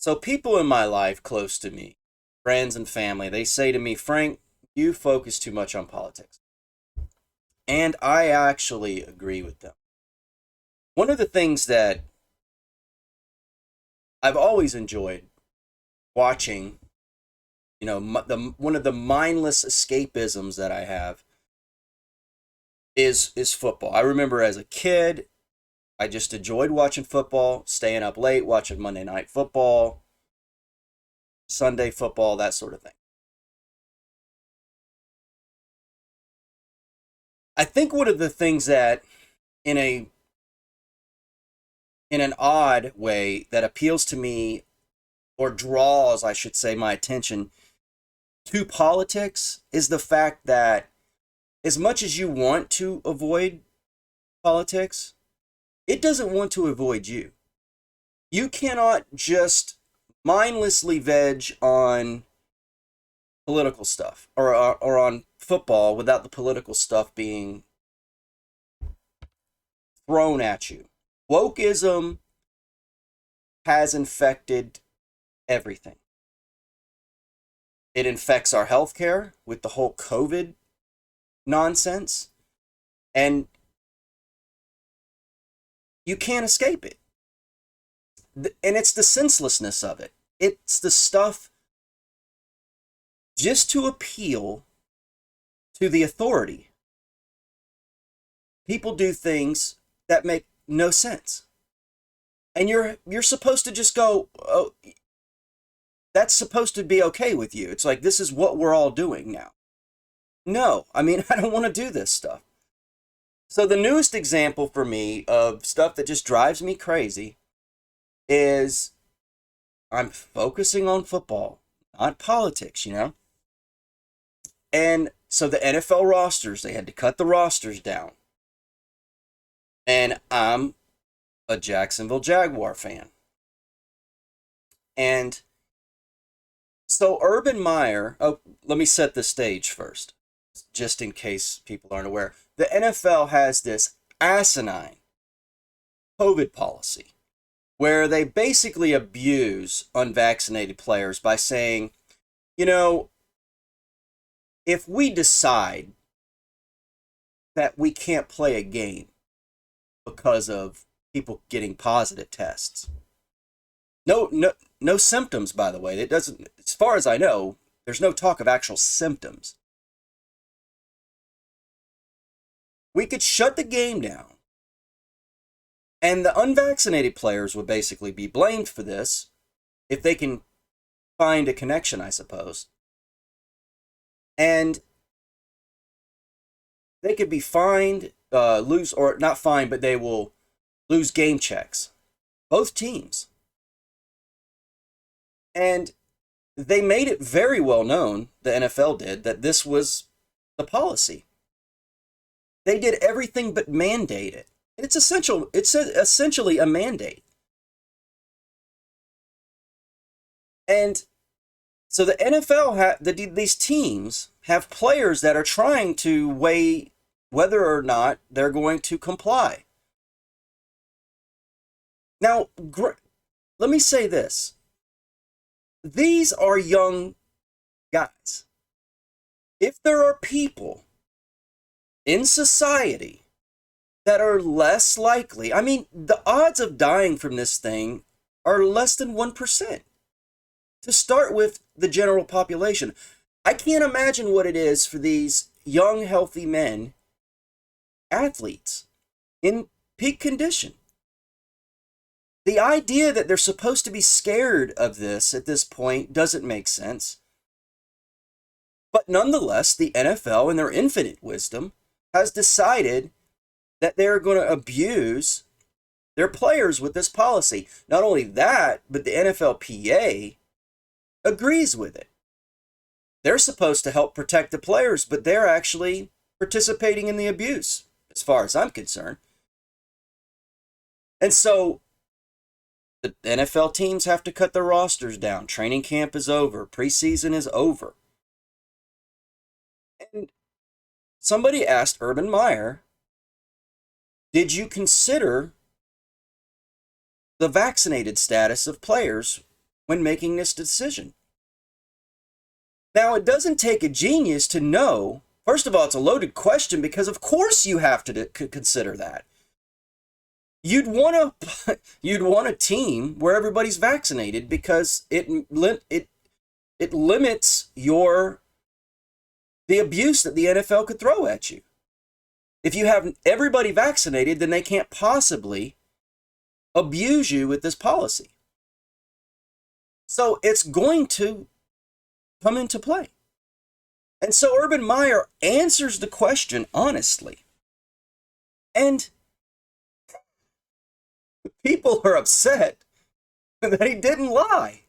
So people in my life close to me, friends and family, they say to me, Frank, you focus too much on politics. And I actually agree with them. One of the things that I've always enjoyed watching, one of the mindless escapisms that I have is football. I remember as a kid, I just enjoyed watching football, staying up late, watching Monday Night Football, Sunday football, that sort of thing. I think one of the things that in a in an odd way that appeals to me or draws, I should say, my attention to politics is the fact that as much as you want to avoid politics, it doesn't want to avoid you. You cannot just mindlessly veg on political stuff or on football without the political stuff being thrown at you. Wokeism has infected everything. It infects our healthcare with the whole COVID nonsense, and you can't escape it. And it's the senselessness of it. It's the stuff just to appeal to the authority. People do things that make no sense. And you're supposed to just go, oh, that's supposed to be okay with you. It's like, this is what we're all doing now. No, I mean, I don't want to do this stuff. So the newest example for me of stuff that just drives me crazy is I'm focusing on football, not politics. And so the NFL rosters, they had to cut the rosters down. And I'm a Jacksonville Jaguar fan. And so Urban Meyer, let me set the stage first, just in case people aren't aware. The NFL has this asinine COVID policy where they basically abuse unvaccinated players by saying, if we decide that we can't play a game because of people getting positive tests. No symptoms, by the way. It doesn't, as far as I know, there's no talk of actual symptoms. We could shut the game down, and the unvaccinated players would basically be blamed for this if they can find a connection, I suppose. And they could be fined, lose, or not fined, but they will lose game checks. Both teams. And they made it very well known, the NFL did, that this was the policy. They did everything but mandate it. It's essentially a mandate. And so the NFL, these teams have players that are trying to weigh whether or not they're going to comply. Now, let me say this. These are young guys. If there are people in society that are less likely, I mean, the odds of dying from this thing are less than 1%. To start with the general population. I can't imagine what it is for these young, healthy men, athletes, in peak condition. The idea that they're supposed to be scared of this at this point doesn't make sense. But nonetheless, the NFL, in their infinite wisdom, has decided that they're going to abuse their players with this policy. Not only that, but the NFLPA agrees with it. They're supposed to help protect the players, but they're actually participating in the abuse, as far as I'm concerned. And so the NFL teams have to cut their rosters down. Training camp is over. Preseason is over. And somebody asked Urban Meyer, did you consider the vaccinated status of players when making this decision. Now, it doesn't take a genius to know. First of all, it's a loaded question because, of course, you have to consider that. You'd want a team where everybody's vaccinated because it limits the abuse that the NFL could throw at you. If you have everybody vaccinated, then they can't possibly abuse you with this policy. So it's going to come into play. And so Urban Meyer answers the question honestly. And people are upset that he didn't lie.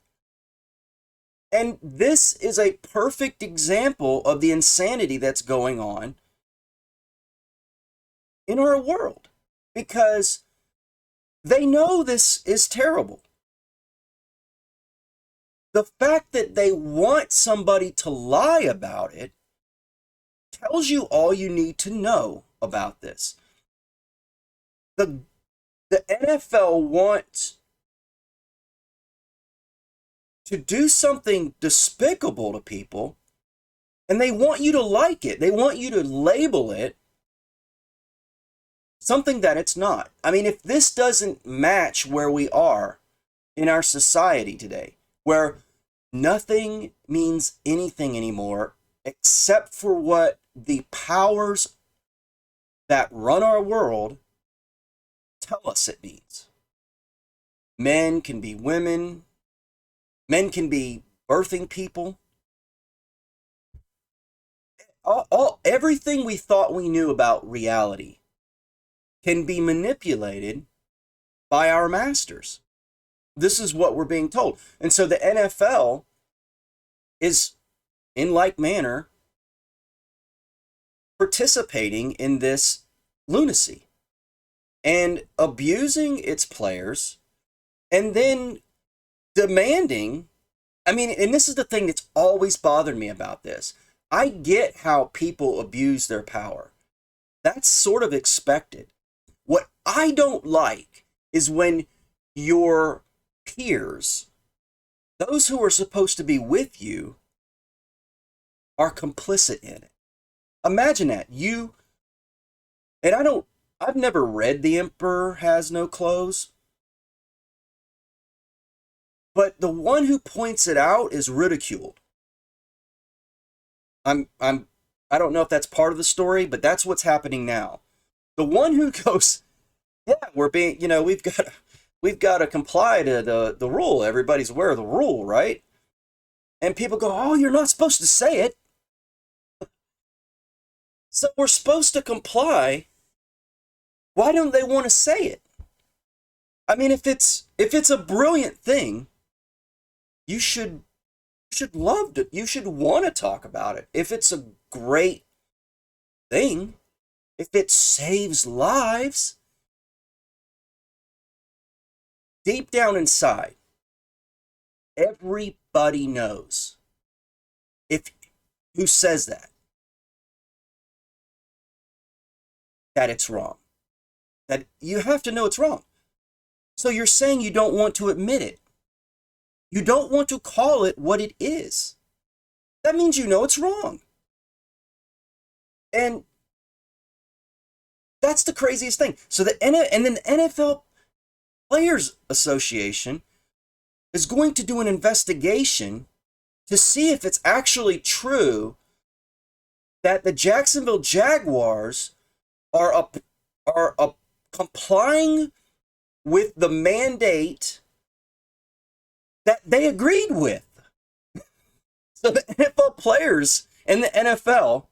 And this is a perfect example of the insanity that's going on in our world, because they know this is terrible. The fact that they want somebody to lie about it tells you all you need to know about this. The NFL wants to do something despicable to people, and they want you to like it. They want you to label it something that it's not. I mean, if this doesn't match where we are in our society today, where nothing means anything anymore except for what the powers that run our world tell us it means. Men can be women. Men can be birthing people. Everything we thought we knew about reality can be manipulated by our masters. This is what we're being told. And so the NFL is, in like manner, participating in this lunacy and abusing its players, and then demanding, I mean, and this is the thing that's always bothered me about this. I get how people abuse their power. That's sort of expected. What I don't like is when your peers, those who are supposed to be with you, are complicit in it. Imagine that. I've never read The Emperor Has No Clothes, but the one who points it out is ridiculed. I don't know if that's part of the story, but that's what's happening now. The one who goes, yeah, we've got to comply to the rule. Everybody's aware of the rule, right? And people go, oh, you're not supposed to say it. So we're supposed to comply. Why don't they want to say it? I mean, if it's a brilliant thing, you should love it. You should want to talk about it. If it's a great thing, if it saves lives, deep down inside, everybody knows who says that it's wrong. That you have to know it's wrong. So you're saying you don't want to admit it. You don't want to call it what it is. That means you know it's wrong. And that's the craziest thing. So then the NFL Players Association is going to do an investigation to see if it's actually true that the Jacksonville Jaguars are complying with the mandate that they agreed with. So the NFL players and the NFL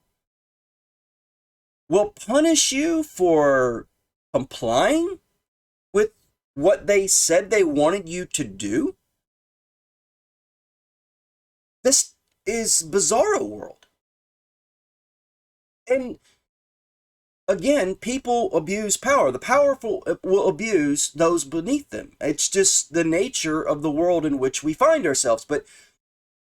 will punish you for complying with what they said they wanted you to do? This is bizarro world. And again, people abuse power. The powerful will abuse those beneath them. It's just the nature of the world in which we find ourselves. But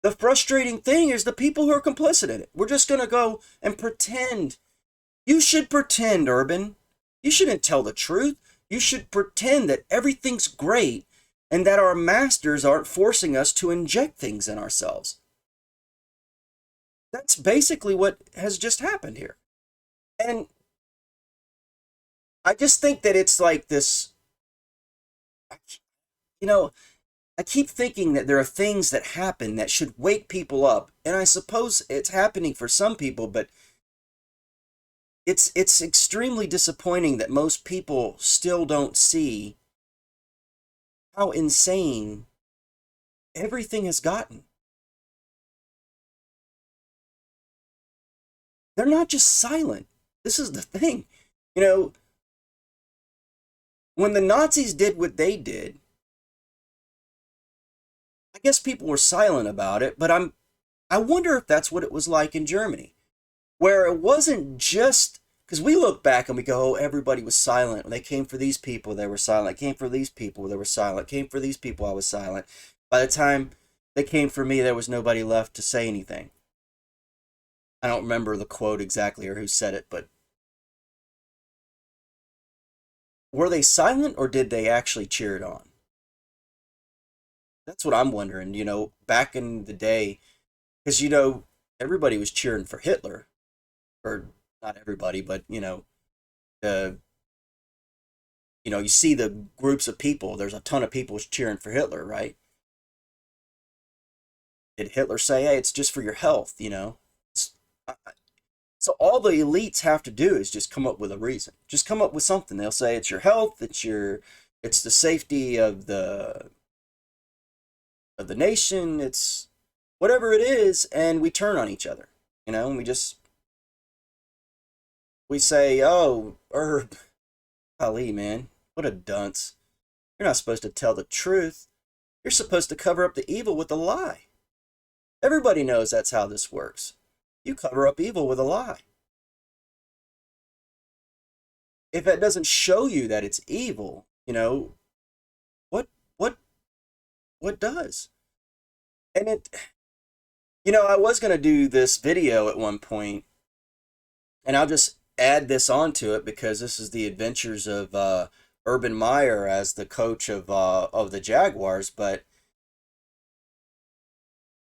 the frustrating thing is the people who are complicit in it. We're just going to go and pretend. You should pretend, Urban. You shouldn't tell the truth. You should pretend that everything's great and that our masters aren't forcing us to inject things in ourselves. That's basically what has just happened here. And I just think that it's like this, you know, I keep thinking that there are things that happen that should wake people up. And I suppose it's happening for some people, but it's extremely disappointing that most people still don't see how insane everything has gotten. They're not just silent. This is the thing. You know, when the Nazis did what they did, I guess people were silent about it, but I wonder if that's what it was like in Germany, where it wasn't just because we look back and we go, oh, everybody was silent. When they came for these people, they were silent. Came for these people, they were silent. Came for these people, I was silent. By the time they came for me, there was nobody left to say anything. I don't remember the quote exactly or who said it, but were they silent or did they actually cheer it on? That's what I'm wondering, back in the day, because, everybody was cheering for Hitler, or not everybody, but, the, you see the groups of people, there's a ton of people cheering for Hitler, right? Did Hitler say, hey, it's just for your health? So all the elites have to do is just come up with a reason. Just come up with something. They'll say it's your health, it's the safety of the nation, it's whatever it is, and we turn on each other. And we say, oh, Herb Ali, man, what a dunce. You're not supposed to tell the truth. You're supposed to cover up the evil with a lie. Everybody knows that's how this works. You cover up evil with a lie. If it doesn't show you that it's evil, what what what does? And I was going to do this video at one point, and I'll just add this onto it because this is the adventures of Urban Meyer as the coach of the Jaguars, but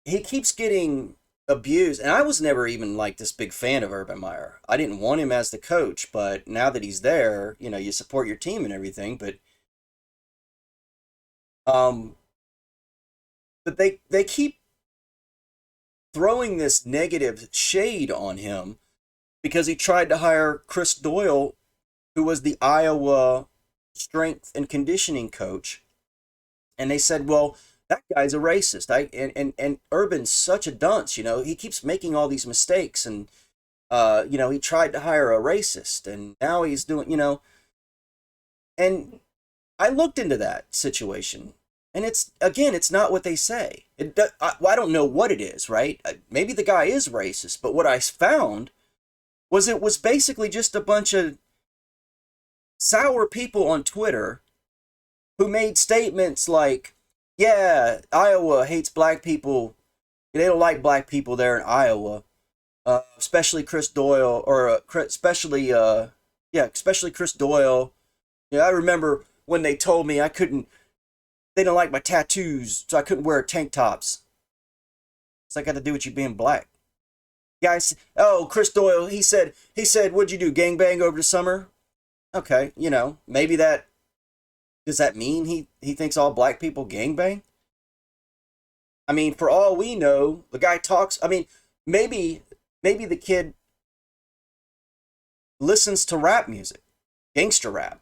he keeps getting abused, and I was never even like this big fan of Urban Meyer. I didn't want him as the coach, but now that he's there, you support your team and everything, um but they keep throwing this negative shade on him because he tried to hire Chris Doyle, who was the Iowa strength and conditioning coach, and they said, well, that guy's a racist. And Urban's such a dunce, he keeps making all these mistakes, and he tried to hire a racist, and now he's doing, and I looked into that situation, and it's not what they say. I don't know what it is, right? Maybe the guy is racist, but what I found was it was basically just a bunch of sour people on Twitter who made statements like, yeah, Iowa hates black people. They don't like black people there in Iowa, especially Chris Doyle, or especially Chris Doyle. Yeah, I remember when they told me they don't like my tattoos, so I couldn't wear tank tops. It's like got to do with you being black. Guys, oh, Chris Doyle, he said, what'd you do, gangbang over the summer? Okay, maybe does that mean he thinks all black people gangbang? I mean, for all we know, the guy talks, I mean, maybe the kid listens to rap music, gangster rap.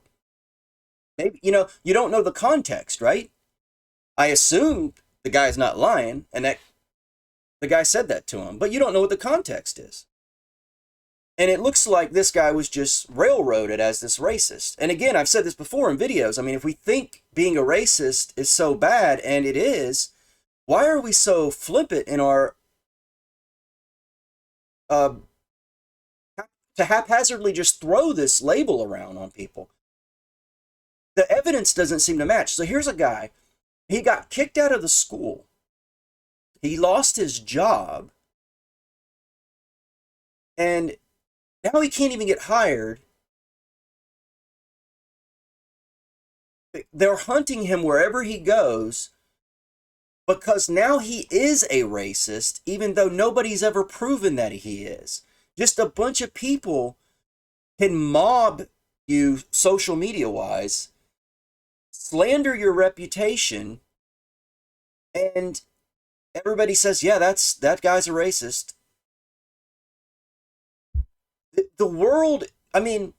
Maybe, you don't know the context, right? I assume the guy's not lying, and that the guy said that to him, but you don't know what the context is. And it looks like this guy was just railroaded as this racist. And again, I've said this before in videos. I mean, if we think being a racist is so bad, and it is, why are we so flippant in our uh, to haphazardly just throw this label around on people? The evidence doesn't seem to match. So here's a guy, he got kicked out of the school. He lost his job. And now he can't even get hired. they're hunting him wherever he goes because now he is a racist, even though nobody's ever proven that he is. Just a bunch of people can mob you social media wise, slander your reputation, and everybody says, yeah, that guy's a racist. The world, I mean,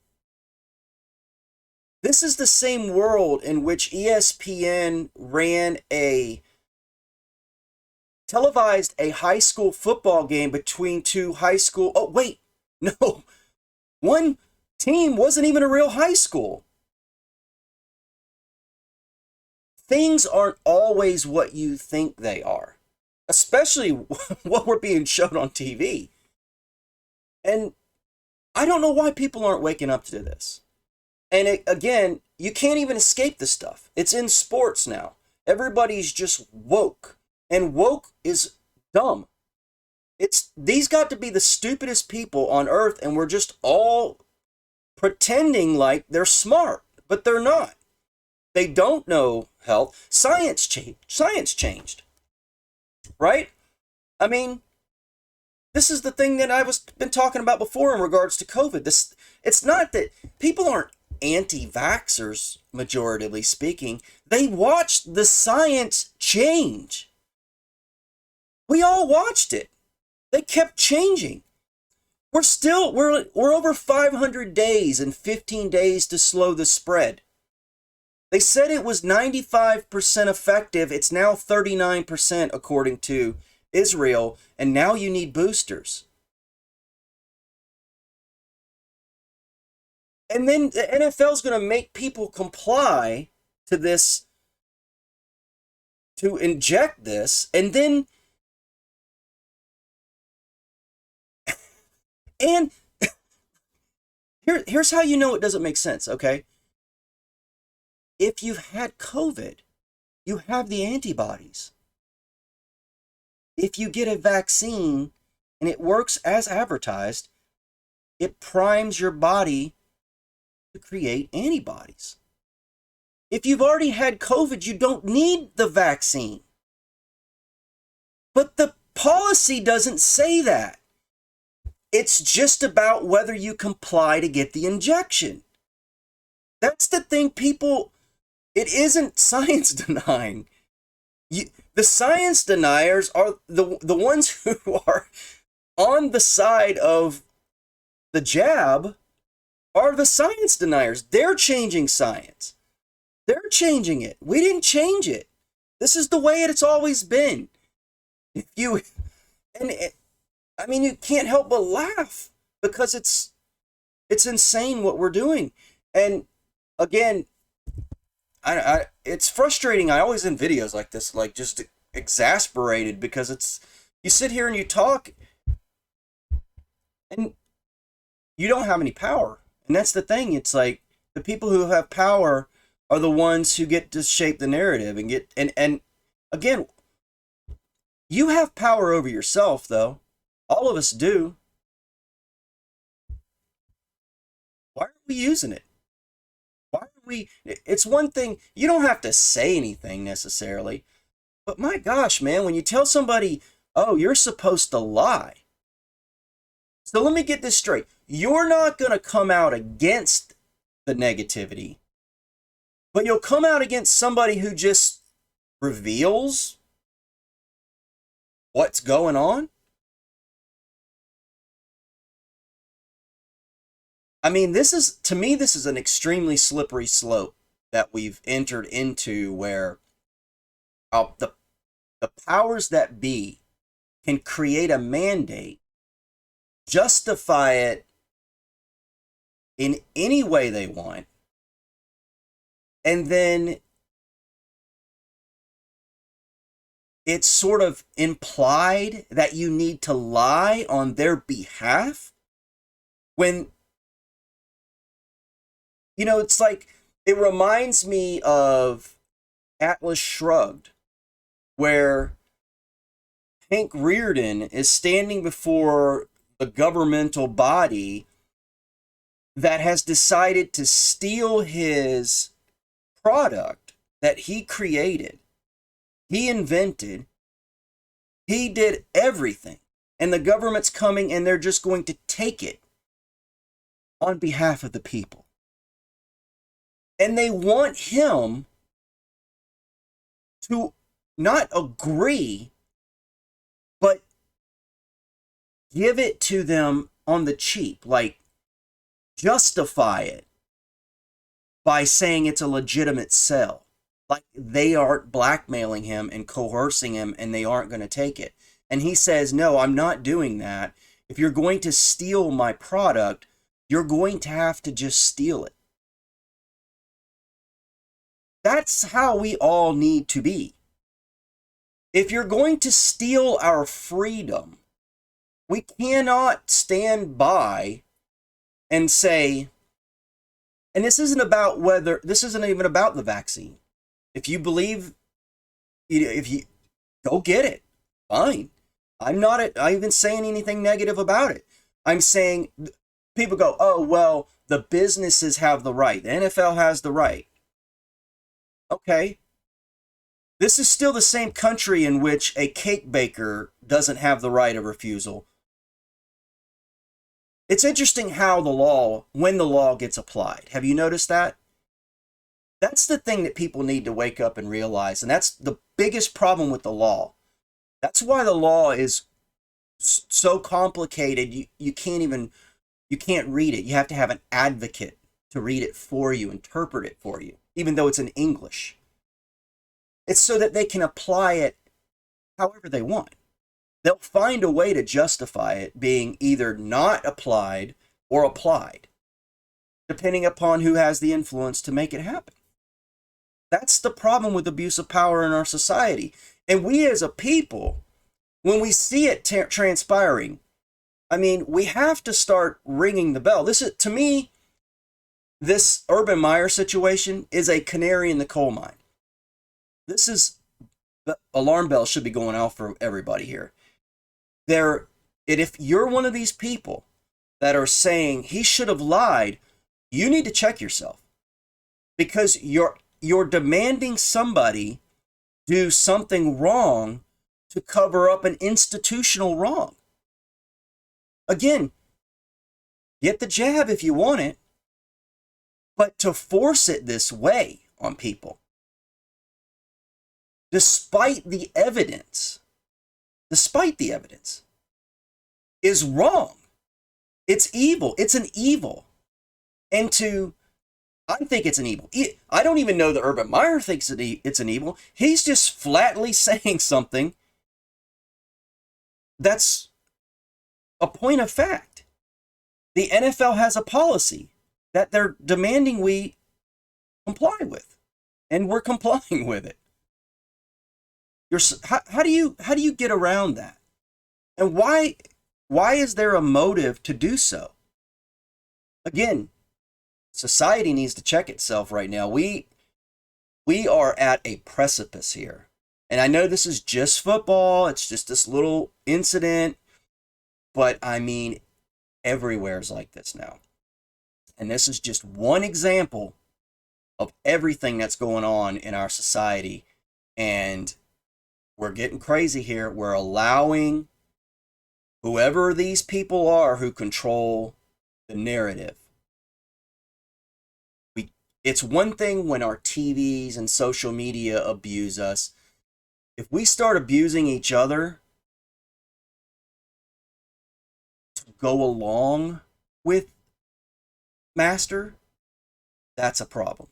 this is the same world in which ESPN televised a high school football game between two high school. Oh, wait, no. One team wasn't even a real high school. Things aren't always what you think they are, especially what we're being shown on TV. And I don't know why people aren't waking up to this. And again, you can't even escape this stuff. It's in sports now. Everybody's just woke. And woke is dumb. These got to be the stupidest people on earth, and we're just all pretending like they're smart, but they're not. They don't know health. Science changed. Right? I mean, this is the thing that I been talking about before in regards to COVID. It's not that people aren't anti-vaxxers, majoritively speaking. They watched the science change. We all watched it. They kept changing. We're over 500 days and 15 days to slow the spread. They said it was 95% effective. It's now 39% according to Israel, and now you need boosters. And then the NFL's going to make people comply to this, to inject this, and then and here's how you know it doesn't make sense, okay? If you've had COVID, you have the antibodies. If you get a vaccine and it works as advertised, it primes your body to create antibodies. If you've already had COVID, you don't need the vaccine. But the policy doesn't say that. It's just about whether you comply to get the injection. That's the thing, people. It isn't science denying. The science deniers are the ones who are on the side of the jab are the science deniers. They're changing science. They're changing it. We didn't change it. This is the way it's always been. You can't help but laugh because it's insane what we're doing. And again, it's frustrating. I always in videos like this, like just exasperated because you sit here and you talk and you don't have any power. And that's the thing. It's like the people who have power are the ones who get to shape the narrative and again, you have power over yourself though. All of us do. Why aren't we using it? It's one thing, you don't have to say anything necessarily, but my gosh, man, when you tell somebody, oh, you're supposed to lie. So let me get this straight. You're not going to come out against the negativity, but you'll come out against somebody who just reveals what's going on. I mean, to me, this is an extremely slippery slope that we've entered into where the powers that be can create a mandate, justify it in any way they want, and then it's sort of implied that you need to lie on their behalf when, it's like, it reminds me of Atlas Shrugged, where Hank Rearden is standing before a governmental body that has decided to steal his product that he created, he invented, he did everything. And the government's coming and they're just going to take it on behalf of the people. And they want him to not agree, but give it to them on the cheap, like justify it by saying it's a legitimate sell. Like they aren't blackmailing him and coercing him and they aren't going to take it. And he says, no, I'm not doing that. If you're going to steal my product, you're going to have to just steal it. That's how we all need to be. If you're going to steal our freedom, we cannot stand by and say, and this isn't even about the vaccine. If you believe, if you go get it, fine. I'm not even saying anything negative about it. I'm saying people go, oh, well, the businesses have the right. The NFL has the right. Okay. This is still the same country in which a cake baker doesn't have the right of refusal. It's interesting how when the law gets applied. Have you noticed that? That's the thing that people need to wake up and realize. And that's the biggest problem with the law. That's why the law is so complicated. You can't read it. You have to have an advocate to read it for you, interpret it for you, even though it's in English. It's so that they can apply it however they want. They'll find a way to justify it being either not applied or applied, depending upon who has the influence to make it happen. That's the problem with abuse of power in our society. And we as a people, when we see it transpiring, I mean, we have to start ringing the bell. To me, this Urban Meyer situation is a canary in the coal mine. The alarm bell should be going off for everybody here. If you're one of these people that are saying he should have lied, you need to check yourself, because you're demanding somebody do something wrong to cover up an institutional wrong. Again, get the jab if you want it, but to force it this way on people, despite the evidence, is wrong. It's evil. It's an evil. And I think it's an evil. I don't even know that Urban Meyer thinks it's an evil. He's just flatly saying something that's a point of fact. The NFL has a policy that they're demanding we comply with, and we're complying with it. How do you get around that? And why is there a motive to do so? Again, society needs to check itself right now. We are at a precipice here. And I know this is just football. It's just this little incident. But I mean, everywhere's like this now. And this is just one example of everything that's going on in our society. And we're getting crazy here. We're allowing whoever these people are who control the narrative. It's one thing when our TVs and social media abuse us. If we start abusing each other to go along with Master, that's a problem.